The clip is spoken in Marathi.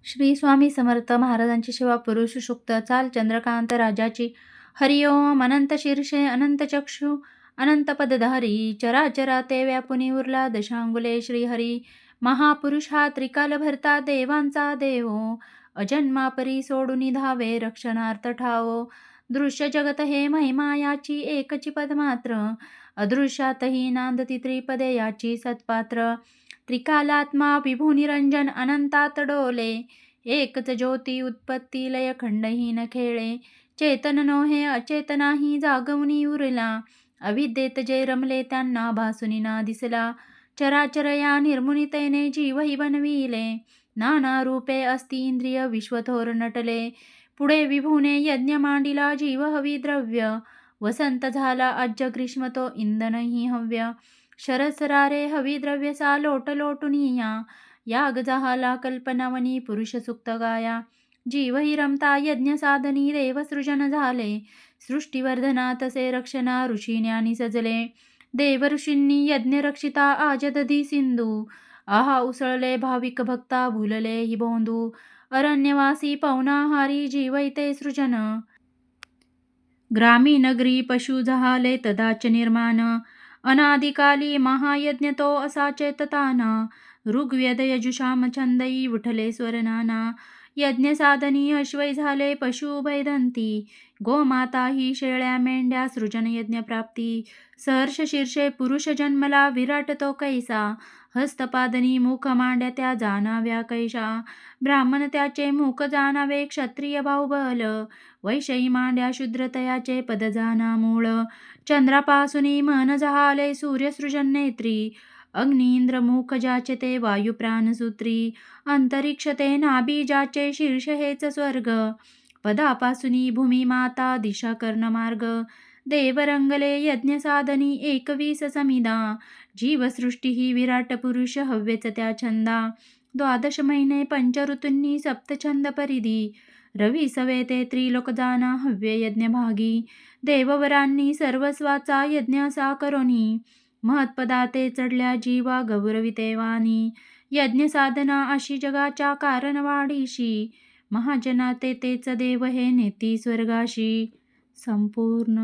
श्री स्वामी समर्थ महाराजांची सेवा पुरुष सुक्त चाल चंद्रकांत राजाची. हरि ओम. अनंत शीर्षे अनंत चक्षु अनंत पदधारी चराचरा ते व्यापुनी उरला दशांगुले श्रीहरी. महापुरुष हा त्रिकाल भरता देवांचा देवो. अजन्मा परी सोडून धावे रक्षणार्थ ठावो. दृश्य जगत हे महिमा याची एकची पदमात्र. अदृश्यातही नांदती त्रिपदे याची सत्पात्र. त्रिकालात्मा विभू निरंजन अनंतात डोले. एकच ज्योती उत्पत्ती लय खंडहीन खेळे. चेतन नोहे अचेतनाही जागवणी उरला. अविद्येत जे रमले त्यांना भासुनी ना दिसला. चराचर या निर्मुनितेने जीवही बनविले. नाना रूपे अस्ति इंद्रिय विश्वथोर नटले. पुढे विभूने यज्ञ मांडिला जीव हवी द्रव्य. वसंत झाला अज्ज ग्रीष्म तो इंधनही हव्य. शरसरारे हवी द्रव्य सा लोट लोटुनिया. याग झाला कल्पनावनी पुरुष सुक्त गाया. जीवही रमता यज्ञ साधनी देवसृजन झाले. सृष्टीवर्धना तसे रक्षणा ऋषी ज्ञानी सजले. देव ऋषींनी यज्ञ रक्षिता आज दधी सिंधू. आहा उसळले भाविक भक्ता भुलले हि बोंधू. अरण्यवासी पवनाहारी जीवैते सृजन. ग्रामी नगरी पशु झाले तदाच निर्माण. अनादिकाली महायज्ञ तो असा चेतताना. ऋग्वेद यजुषाम छंदई विठले स्वरनाना. यज्ञ साधनी अश्वै झाले पशु भैदंती. गोमाता ही शेळ्या मेंढ्या सृजन यज्ञ प्राप्ती. सहर्ष शीर्षे पुरुष जन्मला विराट तो कैसा. हस्तपादनी मुख मांड्या त्या जाणाव्या कैशा. ब्राह्मण त्याचे मुख जाणावे क्षत्रिय बाहुबल. वैश्यी मांड्या शूद्रतयाचे पद जाना मूळ. चंद्रापासूनी मन जहाले सूर्यसृजन नेत्री. अग्नी इंद्र मुख ज्याचे ते वायू प्राणसूत्री. अंतरिक्ष ते नाभी ज्याचे शीर्ष हेच स्वर्ग. पदापासूनी भूमी माता दिशा कर्ण मार्ग. देव रंगले यज्ञ साधनी 21 समिदा. जीवसृष्टी ही विराट पुरुष हव्यच त्या छंदा. 12 महिने पंचऋतूंनी सप्तछंद परिधी. रवी सवेते त्रिलोक जाना हव्य यज्ञ भागी. देववरांनी सर्वस्वाचा यज्ञ असा करोनी. महत्पदाते चढल्या जीवा गौरविते वाणी. यज्ञ साधना अशी जगाच्या कारणवाढीशी. महाजनाते तेच देव हे नेती स्वर्गाशी. संपूर्ण